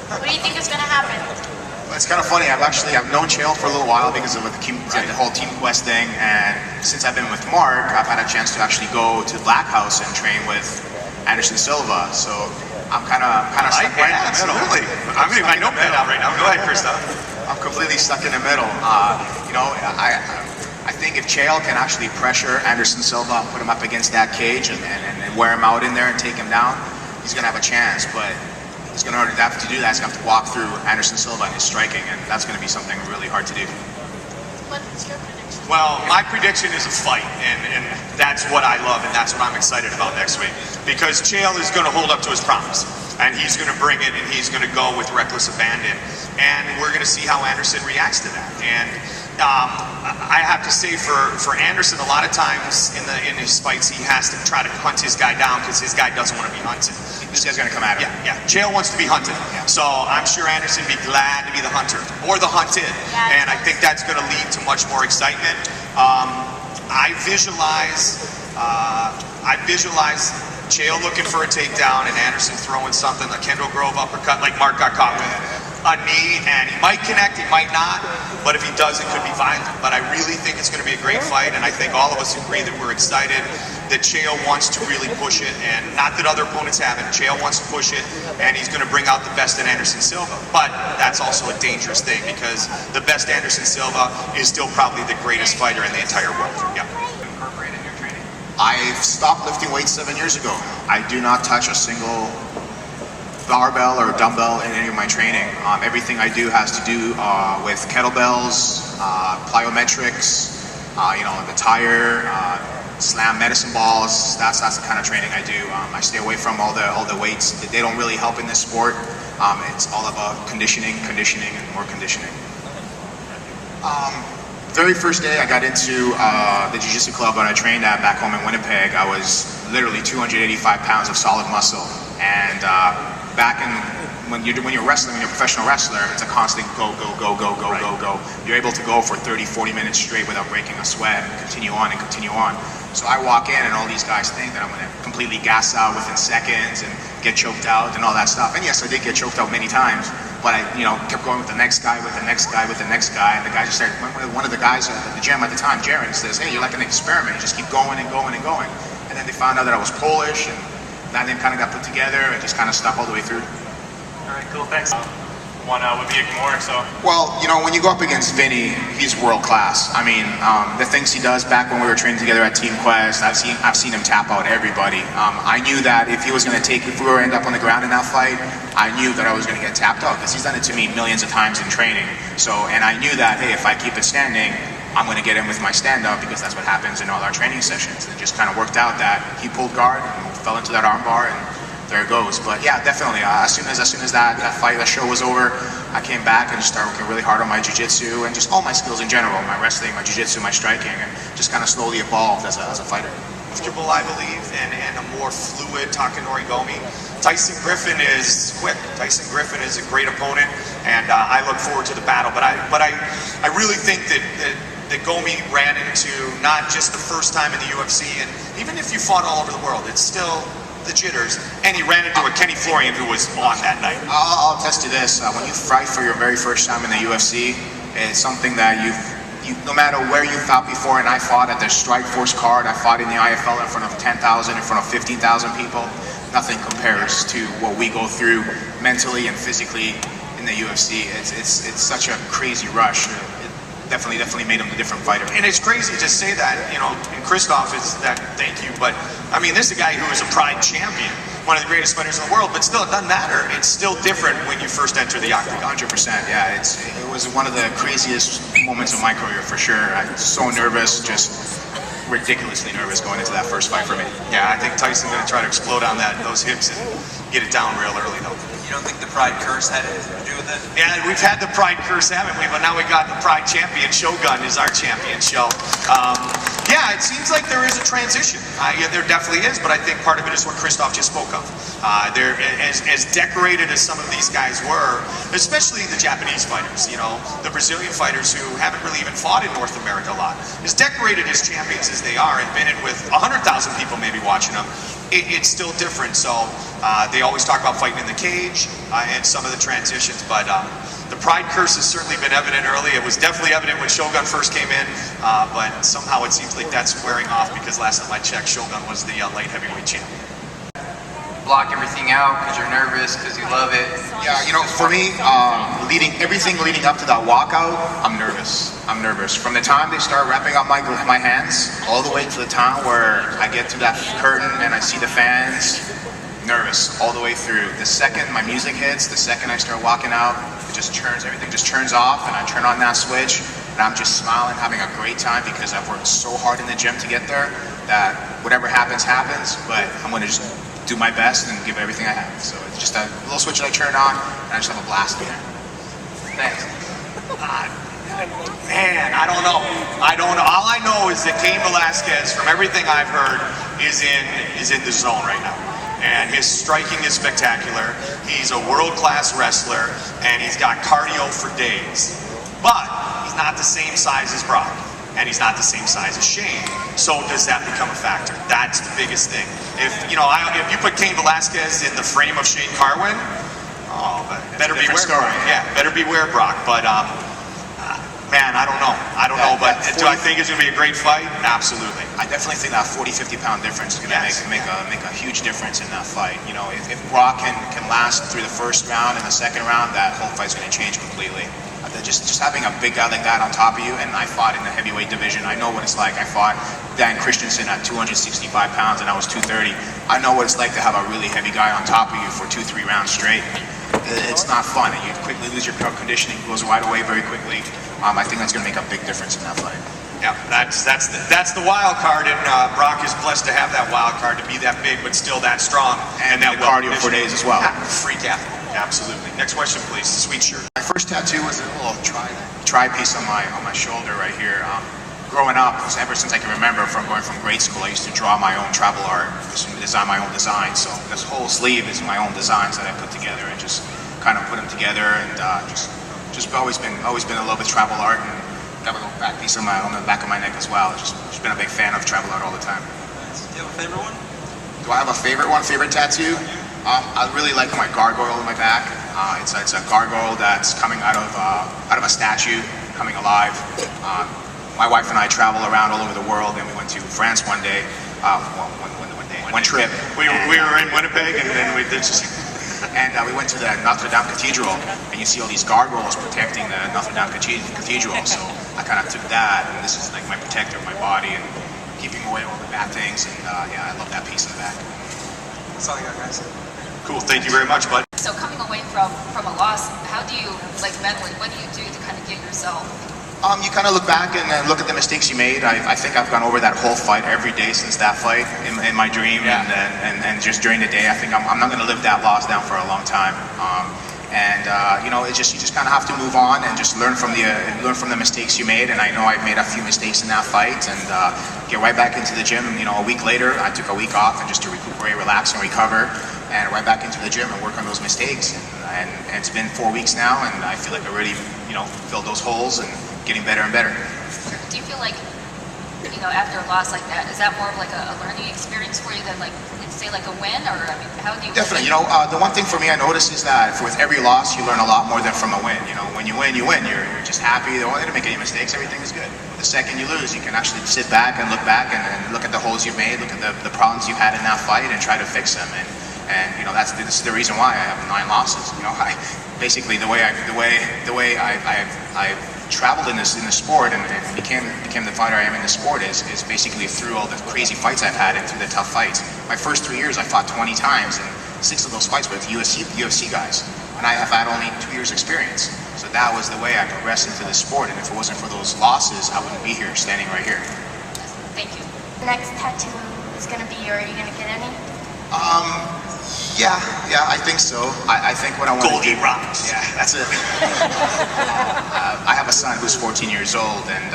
What do you think is going to happen? It's kind of funny. I've known Chael for a little while because of the whole Team Quest thing, and since I've been with Mark, I've had a chance to actually go to Blackhouse and train with Anderson Silva. So I'm kind of stuck right in the middle. Absolutely. I mean, I know Pet out right now. Go ahead, Krzysztof. I'm completely stuck in the middle. I think if Chael can actually pressure Anderson Silva, put him up against that cage, and wear him out in there and take him down, he's gonna have a chance. But he's going to have to do that. He's going to have to walk through Anderson Silva and his striking, and that's going to be something really hard to do. What's your prediction? Well, my prediction is a fight, and that's what I love, and that's what I'm excited about next week. Because Chael is going to hold up to his promise, and he's going to bring it, and he's going to go with reckless abandon, and we're going to see how Anderson reacts to that. And I have to say, for Anderson, a lot of times in his fights, he has to try to hunt his guy down because his guy doesn't want to be hunted. This guy's going to come at him. Yeah. Chael wants to be hunted. Yeah. So I'm sure Anderson would be glad to be the hunter or the hunted. Yeah, and I think that's going to lead to much more excitement. I visualize Chael looking for a takedown and Anderson throwing something, like Kendall Grove uppercut like Mark got caught with. A knee, and he might connect, he might not, but if he does, it could be violent. But I really think it's going to be a great fight, and I think all of us agree that we're excited that Chael wants to really push it, and not that other opponents haven't. Chael wants to push it, and he's going to bring out the best in Anderson Silva. But that's also a dangerous thing, because the best Anderson Silva is still probably the greatest fighter in the entire world. Yeah. I've stopped lifting weights 7 years ago. I do not touch a single barbell or dumbbell in any of my training. Everything I do has to do with kettlebells, plyometrics, the tire, slam medicine balls. That's the kind of training I do. I stay away from all the weights. They don't really help in this sport. It's all about conditioning, and more conditioning. Very first day I got into the jiu-jitsu club that I trained at back home in Winnipeg, I was literally 285 pounds of solid muscle. And when you're wrestling, when you're a professional wrestler, it's a constant go. You're able to go for 30, 40 minutes straight without breaking a sweat, and continue on. So I walk in and all these guys think that I'm going to completely gas out within seconds and get choked out and all that stuff. And yes, I did get choked out many times, but I kept going with the next guy, and the guy just started, one of the guys at the gym at the time, Jaron, says, hey, you're like an experiment, you just keep going. And then they found out that I was Polish, and that name kind of got put together and just kind of stuck all the way through. All right, cool, thanks. One would be more, so. Well, when you go up against Vinny, he's world class. I mean, the things he does back when we were training together at Team Quest, I've seen him tap out everybody. I knew that if we were to end up on the ground in that fight, I knew that I was going to get tapped out because he's done it to me millions of times in training. And I knew that, hey, if I keep it standing, I'm going to get him with my stand-up because that's what happens in all our training sessions. And it just kind of worked out that he pulled guard and fell into that armbar, and there it goes. But yeah, definitely. As soon as that show was over, I came back and just started working really hard on my jiu-jitsu and just all my skills in general, my wrestling, my jiu-jitsu, my striking, and just kind of slowly evolved as a fighter. Comfortable, I believe, and a more fluid Takanori Gomi. Tyson Griffin is quick. Tyson Griffin is a great opponent, and I look forward to the battle. But I really think that Gomi ran into not just the first time in the UFC, and even if you fought all over the world, it's still the jitters, and he ran into a Kenny Florian who was on that night. I'll attest to this. When you fight for your very first time in the UFC, it's something that no matter where you fought before, and I fought at the Strikeforce card, I fought in the IFL in front of 10,000, in front of 15,000 people, nothing compares to what we go through mentally and physically in the UFC. It's such a crazy rush. Definitely made him a different fighter. And it's crazy to say that, and Krzysztof is that, thank you, but I mean, this is a guy who is a Pride champion, one of the greatest fighters in the world, but still, it doesn't matter. It's still different when you first enter the octagon. 100%, yeah. It was one of the craziest moments of my career, for sure. I was so nervous, just ridiculously nervous going into that first fight for me. Yeah, I think Tyson's going to try to explode on those hips and get it down real early, though. You don't think the Pride curse had anything to do with it? Yeah, we've had the Pride curse, haven't we? But now we got the Pride champion. Shogun is our champion show. Yeah, it seems like there is a transition. Yeah, there definitely is, but I think part of it is what Krzysztof just spoke of. They're as decorated as some of these guys were, especially the Japanese fighters, the Brazilian fighters who haven't really even fought in North America a lot. As decorated as champions as they are, and been in with 100,000 people maybe watching them, it's still different. So They always talk about fighting in the cage and some of the transitions, but the pride curse has certainly been evident early. It was definitely evident when Shogun first came in, but somehow it seems like that's wearing off because last time I checked, Shogun was the light heavyweight champion. Block everything out because you're nervous, because you love it. Yeah, you know, for me, everything leading up to that walkout, I'm nervous. I'm nervous. From the time they start wrapping up my hands, all the way to the time where I get to that curtain and I see the fans, nervous all the way through. The second my music hits, the second I start walking out, it just turns, everything just turns off, and I turn on that switch, and I'm just smiling, having a great time because I've worked so hard in the gym to get there that whatever happens, happens, but I'm going to just do my best and give everything I have. So it's just a little switch that I turn on, and I just have a blast in there. Thanks. Man, I don't know. All I know is that Cain Velasquez, from everything I've heard, is in the zone right now. And his striking is spectacular. He's a world-class wrestler, and he's got cardio for days. But he's not the same size as Brock, and he's not the same size as Shane. So does that become a factor? That's the biggest thing. If you put Cain Velasquez in the frame of Shane Carwin, better beware Brock. Yeah, better beware Brock. But man, I don't know. But do I think it's going to be a great fight? Absolutely. I definitely think that 40-50 pound difference is going to make a huge difference in that fight. You know, if Brock can last through the first round and the second round, that whole fight's going to change completely. Just having a big guy like that on top of you, and I fought in the heavyweight division. I know what it's like. I fought Dan Christensen at 265 pounds, and I was 230. I know what it's like to have a really heavy guy on top of you for 2-3 rounds straight. It's not fun, and you quickly lose your conditioning. It goes right away very quickly. I think that's going to make a big difference in that fight. Yeah, that's the wild card, and Brock is blessed to have that wild card, to be that big but still that strong, and that cardio for days as well. Freak athlete. Absolutely. Next question, please. Sweet shirt. My first tattoo was a little tri piece on my shoulder right here. Growing up, ever since I can remember, from grade school, I used to draw my own travel art, just design my own designs. So this whole sleeve is my own designs that I put together and just kind of put them together, and just always been in love with travel art, and got a little back piece on the back of my neck as well. Just been a big fan of travel art all the time. Do you have a favorite one? Do I have a favorite one? Favorite tattoo? I really like my gargoyle on my back. It's a gargoyle that's coming out of a statue, coming alive. My wife and I travel around all over the world, and we went to France one day. One trip. We were in Winnipeg, and then we did just. And we went to the Notre Dame Cathedral, and you see all these gargoyles protecting the Notre Dame Cathedral. So I kind of took that, and this is like my protector of my body and keeping away all the bad things. And yeah, I love that piece in the back. That's all I got, guys. Cool. Thank you very much, bud. So coming away from a loss, how do you, like mentally, what do you do to kind of get yourself? You kind of look back and look at the mistakes you made. I think I've gone over that whole fight every day since that fight in my dream, and just during the day. I think I'm not going to live that loss down for a long time. You know, you just kind of have to move on and just learn from the mistakes you made. And I know I made a few mistakes in that fight, and get right back into the gym. You know, a week later, I took a week off and just to recuperate, relax, and recover, and right back into the gym and work on those mistakes. And it's been 4 weeks now, and I feel like I already, you know, filled those holes and getting better and better. Do you feel like, you know, after a loss like that, is that more of like a learning experience for you than like, say like a win, or I mean, how do you? Definitely. You know, the one thing for me I notice is that with every loss, you learn a lot more than from a win. You know, when you win, you win. You're just happy. You don't want to make any mistakes. Everything is good. The second you lose, you can actually sit back and look back and look at the holes you've made, look at the problems you had in that fight, and try to fix them. And you know, this is the reason why I have 9 losses. You know, basically the way I've traveled in the sport and became the fighter I am in the sport is basically through all the crazy fights I've had and through the tough fights. My first 3 years I fought 20 times, and 6 of those fights were with UFC guys, and I have had only 2 years experience. So that was the way I progressed into the sport, and if it wasn't for those losses, I wouldn't be here, standing right here. Thank you. Next tattoo is gonna be, or are you gonna get any? Yeah, I think so. I think what I want to do. Goldie Rocks. Yeah, that's it. I have a son who's 14 years old, and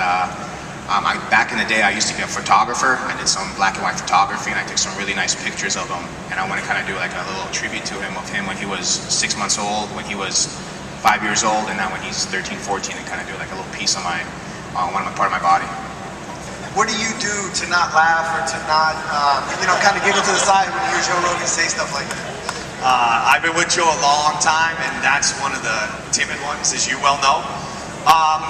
back in the day, I used to be a photographer. I did some black and white photography, and I took some really nice pictures of him. And I want to kind of do like a little tribute to him, of him when he was 6 months old, when he was 5 years old, and now when he's 13, 14, and kind of do like a little piece on part of my body. What do you do to not laugh or to not, you know, kind of giggle to the side when you hear Joe Rogan say stuff like that? I've been with Joe a long time, and that's one of the timid ones, as you well know.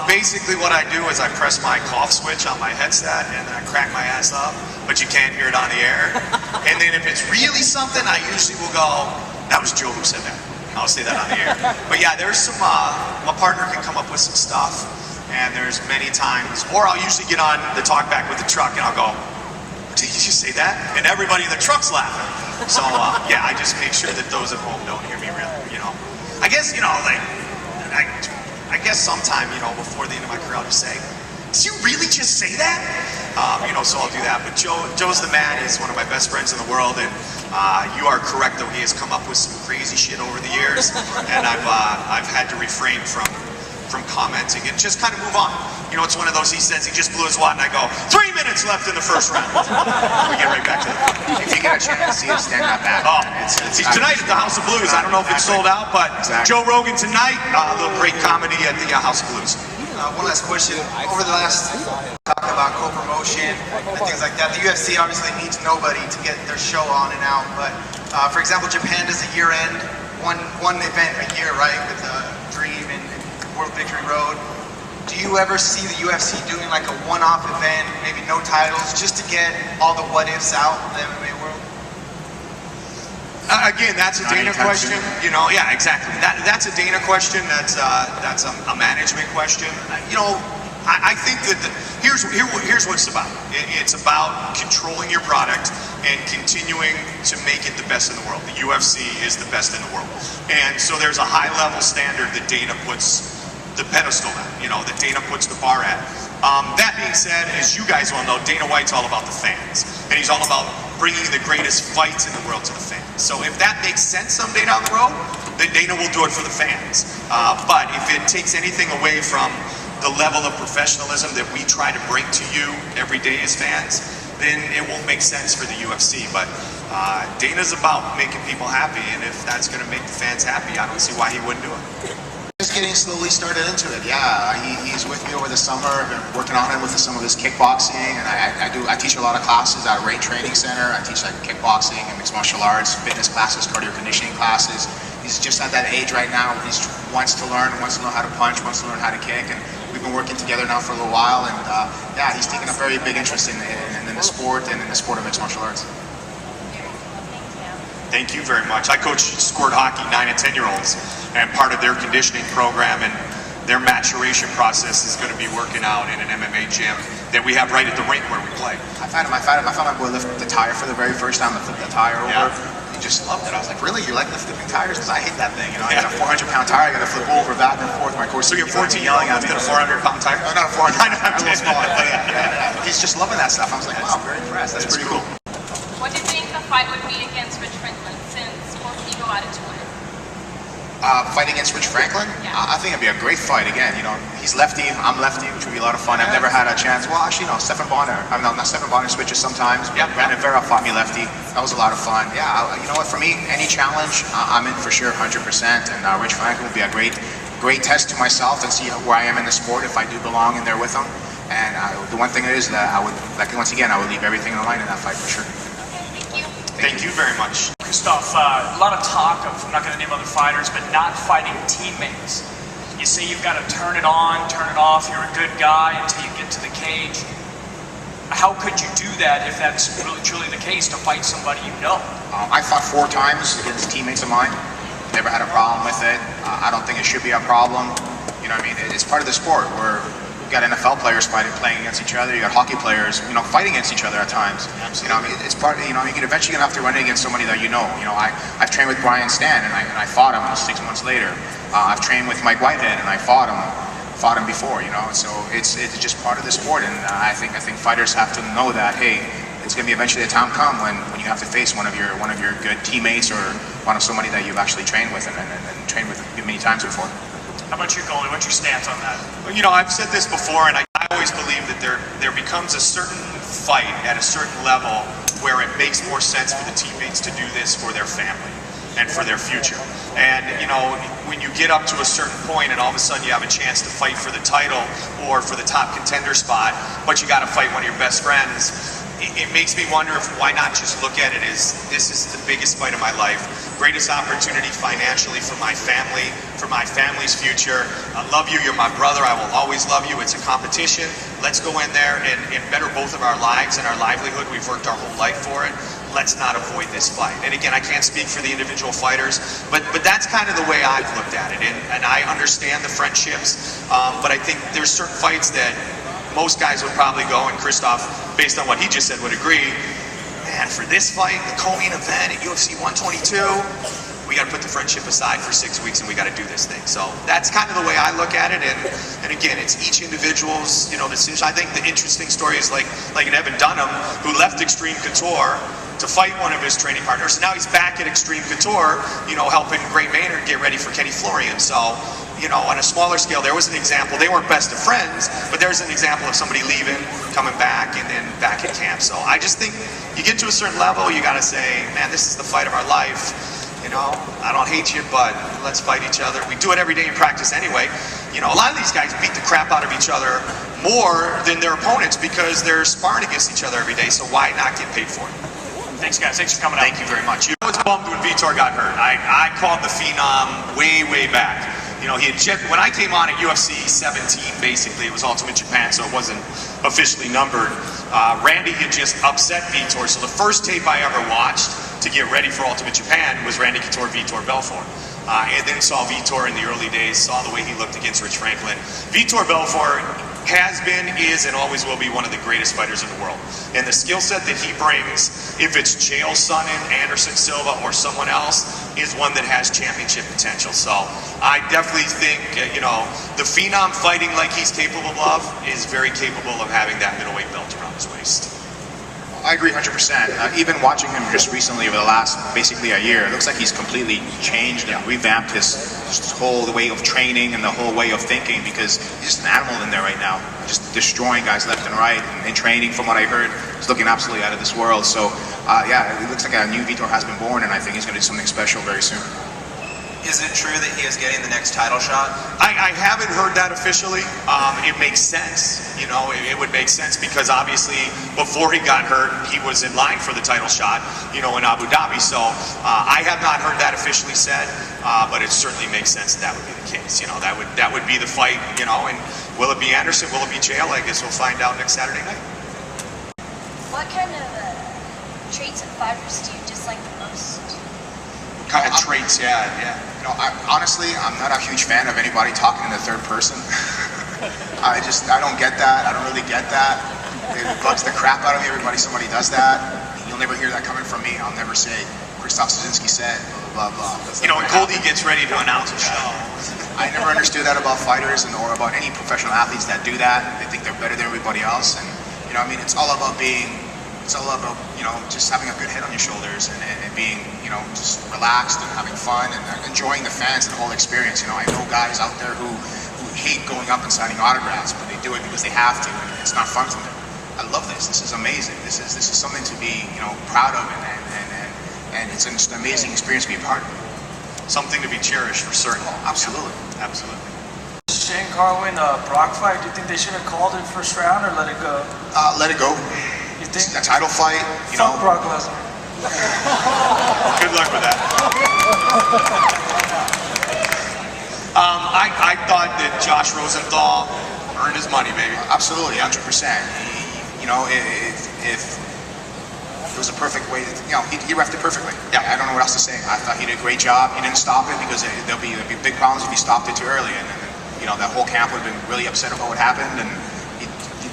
Basically what I do is I press my cough switch on my headset and then I crack my ass up, but you can't hear it on the air. And then if it's really something, I usually will go, that was Joe who said that. I'll say that on the air. But yeah, there's some, my partner can come up with some stuff, and there's many times, or I'll usually get on the talk back with the truck and I'll go, did you just say that? And everybody in the truck's laughing. So yeah, I just make sure that those at home don't hear me really, you know. I guess, you know, like, I guess sometime, you know, before the end of my career, I'll just say, did you really just say that? You know, so I'll do that. But Joe's the man. He's one of my best friends in the world, and you are correct, though. He has come up with some crazy shit over the years, and I've had to refrain from commenting and just kind of move on. You know, it's one of those, he says he just blew his wad, and I go, 3 minutes left in the first round. We get right back to it. If you get a chance to see him stand up back, oh, he's tonight at the House of Blues. I don't know if it's sold out, but Joe Rogan tonight, a little great comedy at the House of Blues. One last question. Over the last talk about co-promotion and things like that, the UFC obviously needs nobody to get their show on and out. But for example, Japan does a year-end, one event a year, right, with Dream and World Victory Road. Do you ever see the UFC doing like a one-off event, maybe no titles, just to get all the what-ifs out in the MMA world? Again, that's a Dana question. You know, yeah, exactly. That's a Dana question. That's a management question. You know, I think that here's what it's about. It's about controlling your product and continuing to make it the best in the world. The UFC is the best in the world, and so there's a high-level standard that Dana puts the pedestal at, you know, that Dana puts the bar at. That being said, as you guys well know, Dana White's all about the fans, and he's all about bringing the greatest fights in the world to the fans. So if that makes sense someday down the road, then Dana will do it for the fans. But if it takes anything away from the level of professionalism that we try to bring to you every day as fans, then it won't make sense for the UFC. But Dana's about making people happy, and if that's going to make the fans happy, I don't see why he wouldn't do it. Just getting slowly started into it. Yeah, he's with me over the summer. I've been working on him with some of his kickboxing, and I teach a lot of classes at a Ray Training Center. I teach like kickboxing and mixed martial arts, fitness classes, cardio conditioning classes. He's just at that age right now where he wants to learn how to punch, wants to learn how to kick, and we've been working together now for a little while. And yeah, he's taken a very big interest in the sport and in the sport of mixed martial arts. Thank you very much. I coach squirt hockey 9 and 10-year-olds, and part of their conditioning program and their maturation process is going to be working out in an MMA gym that we have right at the rink where we play. I found my boy lift the tire for the very first time. I flipped the tire over. Yeah. He just loved it. I was like, really? You like flipping tires? Because I hate that thing. You know, I got a 400-pound tire. I got to flip over back and forth. My course. So you're 14 yelling at me at a 400-pound tire? No, not a 400-pound tire. A little smaller. But Yeah. He's just loving that stuff. I was like, wow, I'm very impressed. That's pretty cool. What do you think the fight would be against Rich Franklin since both of you go out into it? Fight against Rich Franklin? Yeah. I think it'd be a great fight again. You know, he's lefty, I'm lefty, which would be a lot of fun. I've never had a chance. Well, actually, no, Stephan Bonner. Not Stephan Bonner switches sometimes. But Brandon Vera fought me lefty. That was a lot of fun. Yeah, you know what? For me, any challenge, I'm in for sure, 100%. And Rich Franklin would be a great test to myself and see where I am in the sport if I do belong in there with him. And the one thing is that I would, like once again, I would leave everything on the line in that fight for sure. Thank you very much. Krzysztof, a lot of talk of, I'm not going to name other fighters, but not fighting teammates. You say you've got to turn it on, turn it off, you're a good guy until you get to the cage. How could you do that if that's really truly the case, to fight somebody you know? I fought 4 times against teammates of mine. Never had a problem with it. I don't think it should be a problem. You know what I mean? It's part of the sport where you got NFL players playing against each other. You got hockey players, you know, fighting against each other at times. You know, I mean, it's part. You know, you're eventually gonna have to run against somebody that you know. You know, I've trained with Brian Stan, and I fought him 6 months later. I've trained with Mike Whitehead, and I fought him before. You know, so it's just part of the sport, and I think fighters have to know that. Hey, it's gonna be eventually a time come when you have to face one of your good teammates or one of somebody that you've actually trained with and trained with many times before. How about you, Goldie? What's your stance on that? Well, you know, I've said this before, and I always believe that there becomes a certain fight at a certain level where it makes more sense for the teammates to do this for their family and for their future. And, you know, when you get up to a certain point and all of a sudden you have a chance to fight for the title or for the top contender spot, but you got to fight one of your best friends, it makes me wonder if why not just look at it as this is the biggest fight of my life, greatest opportunity financially for my family, for my family's future. I love you, you're my brother, I will always love you. It's a competition. Let's go in there and better both of our lives and our livelihood. We've worked our whole life for it. Let's not avoid this fight. And again, I can't speak for the individual fighters, but that's kind of the way I've looked at it. And I understand the friendships, but I think there's certain fights that most guys would probably go, and Krzysztof, based on what he just said, would agree, man, for this fight, the co-main event at UFC 122, we got to put the friendship aside for 6 weeks and we got to do this thing. So that's kind of the way I look at it. And again, it's each individual's, decision. I think the interesting story is like an Evan Dunham who left Extreme Couture to fight one of his training partners. And now he's back at Extreme Couture, helping Gray Maynard get ready for Kenny Florian. So, on a smaller scale, there was an example. They weren't best of friends, but there's an example of somebody leaving, coming back, and then back at camp. So I just think you get to a certain level, you got to say, man, this is the fight of our life. I don't hate you, but let's fight each other. We do it every day in practice anyway. A lot of these guys beat the crap out of each other more than their opponents because they're sparring against each other every day. So why not get paid for it? Thanks, guys. Thanks for coming out. Thank you very much. I was bummed when Vitor got hurt. I called the Phenom way back. When I came on at UFC 17, basically, it was Ultimate Japan, so it wasn't officially numbered. Randy had just upset Vitor, so the first tape I ever watched to get ready for Ultimate Japan was Randy Couture, Vitor Belfort. And then saw Vitor in the early days, saw the way he looked against Rich Franklin. Vitor Belfort has been, is, and always will be one of the greatest fighters in the world. And the skill set that he brings, if it's Chael Sonnen, Anderson Silva, or someone else, is one that has championship potential. So I definitely think, the Phenom fighting like he's capable of is very capable of having that middleweight belt around his waist. I agree 100%. Even watching him just recently over the last basically a year, it looks like he's completely changed and revamped his whole way of training and the whole way of thinking, because he's just an animal in there right now, just destroying guys left and right. And in training, from what I heard, he's looking absolutely out of this world. So yeah, it looks like a new Vitor has been born, and I think he's going to do something special very soon. Is it true that he is getting the next title shot? I haven't heard that officially. It makes sense. It would make sense because obviously before he got hurt, he was in line for the title shot, in Abu Dhabi. So I have not heard that officially said, but it certainly makes sense that would be the case. That would be the fight, and will it be Anderson? Will it be Chael? I guess we'll find out next Saturday night. What kind of traits and fibers do you dislike the most? Kind of traits, yeah. Honestly, I'm not a huge fan of anybody talking in the third person. I don't get that. I don't really get that. It bugs the crap out of me. Somebody does that. You'll never hear that coming from me. I'll never say, Krzysztof Soszynski said, blah, blah, blah. When Goldie gets ready to announce a show. I never understood that about fighters or about any professional athletes that do that. They think they're better than everybody else. And, it's all about just having a good head on your shoulders and being, just relaxed and having fun and enjoying the fans and the whole experience. I know guys out there who hate going up and signing autographs, but they do it because they have to, and it's not fun for them. I love this. This is amazing. This is something to be, proud of, and it's an amazing experience to be a part of. Something to be cherished for certain. Oh, absolutely. Yeah, absolutely. Shane Carwin, Brock fight, do you think they should have called it first round or let it go? Let it go. You think? A title fight, Fuck Brock Lesnar. Good luck with that. I thought that Josh Rosenthal earned his money, baby. Absolutely, 100%. If it was a perfect way, he reffed it perfectly. Yeah. I don't know what else to say. I thought he did a great job. He didn't stop it because there'll be big problems if he stopped it too early, and that whole camp would have been really upset about what happened, and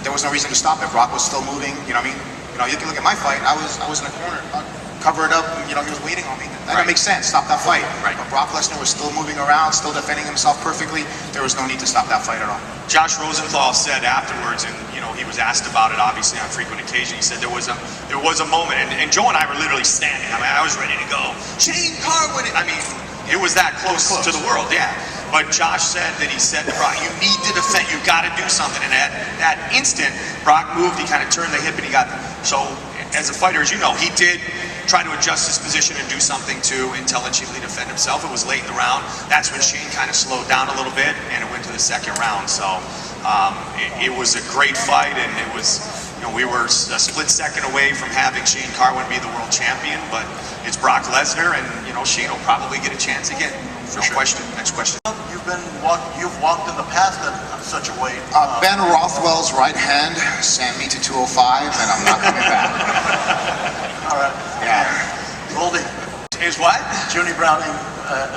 there was no reason to stop it. Brock was still moving. You can look at my fight. I was in a corner, covered up. He was waiting on me. That didn't make sense. Stop that fight. Right. But Brock Lesnar was still moving around, still defending himself perfectly. There was no need to stop that fight at all. Josh Rosenthal said afterwards, and he was asked about it obviously on frequent occasion. He said there was a moment, and Joe and I were literally standing. I was ready to go. Shane Carwin. It was that close to the world, yeah. But Josh said that he said to Brock, you need to defend, you got to do something. And at that instant, Brock moved, he kind of turned the hip and he got, so as a fighter, as you know, he did try to adjust his position and do something to intelligently defend himself. It was late in the round. That's when Shane kind of slowed down a little bit and it went to the second round. So it was a great fight, and it was we were a split second away from having Shane Carwin be the world champion, but it's Brock Lesnar, and Shane will probably get a chance again. No question. Next question. You've walked in the past at such a weight. Ben Rothwell's right hand sent me to 205, and I'm not coming back. All right. Yeah. Goldie. Is what? Junie Browning,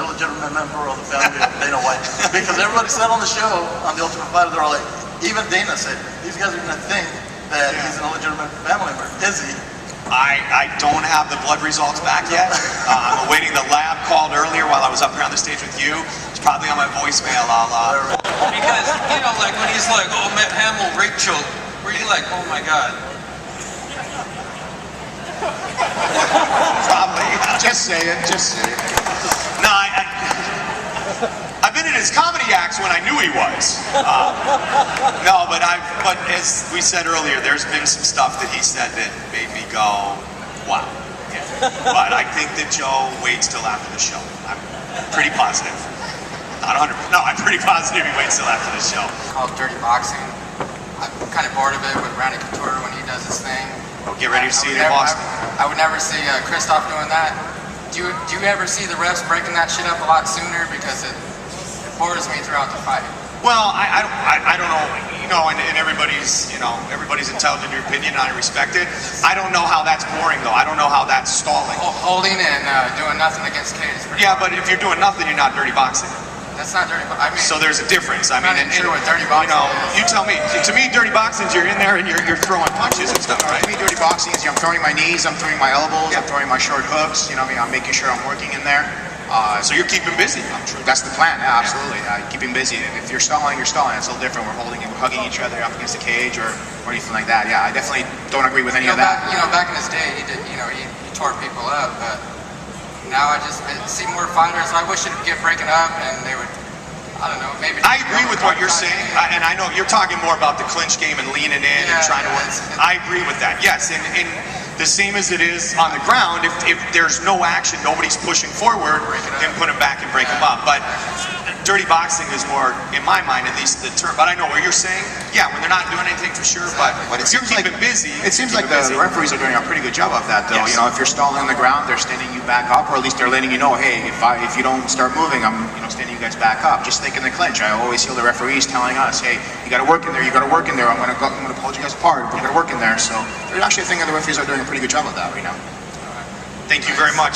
illegitimate member of the family of Dana White. Because everybody said on the show, on the Ultimate Fighter, they're all like, even Dana said, these guys are going to think that he's an illegitimate family member. Is he? I don't have the blood results back yet. I'm awaiting the lab called earlier while I was up here on the stage with you. It's probably on my voicemail. Because, like when he's like, oh, Matt Hamill, rape choke, were you like, oh my God? Probably. Just say it. No, I've been in his comedy acts when I knew he was. No, but as we said earlier, there's been some stuff that he said that made me go, wow. Yeah. But I think that Joe waits till after the show. I'm pretty positive. Not 100%. No, I'm pretty positive he waits till after the show. Called dirty boxing. I'm kind of bored of it with Randy Couture when he does his thing. Get ready to see it in Boston. I would never see Krzysztof doing that. Do you ever see the refs breaking that shit up a lot sooner? Because it bores me throughout the fight. Well, I don't know, and everybody's entitled to their opinion, and I respect it. I don't know how that's boring, though. I don't know how that's stalling. Holding and doing nothing against Cain is pretty hard. But if you're doing nothing, you're not dirty boxing. That's not dirty boxing. I mean, so there's a difference. I mean, not sure what dirty boxing is. You tell me. To me, dirty boxing is you're in there and you're throwing punches and stuff, right? To me, dirty boxing is I'm throwing my knees, I'm throwing my elbows, I'm throwing my short hooks. I'm making sure I'm working in there. So you're keeping busy. That's the plan. Yeah, absolutely. Keeping busy. If you're stalling, you're stalling. It's a little different. We're hugging each other up against the cage or anything like that. Yeah, I definitely don't agree with any of that. Back in his day, he did. He tore people up, but now I just see more fighters. I wish it would get breaking up and they would. I don't know, maybe. I agree with what you're saying, and I know you're talking more about the clinch game and leaning in and trying to work. I agree with that, yes, and the same as it is on the ground, if there's no action, nobody's pushing forward, then put them back and break them up. But dirty boxing is more, in my mind at least, the term. But I know what you're saying. Yeah, when they're not doing anything for sure, but if you're keeping busy. It seems like the referees are doing a pretty good job of that, though. Yes. If you're stalling on the ground, they're standing you back up, or at least they're letting you know, hey, if you don't start moving, I'm standing you guys back up. Just think in the clinch. I always feel the referees telling us, hey, you got to work in there. You got to work in there. I'm gonna pull you guys apart. You got to work in there. So there's actually a thing that the referees are doing a pretty good job of that right now. Thank you very much.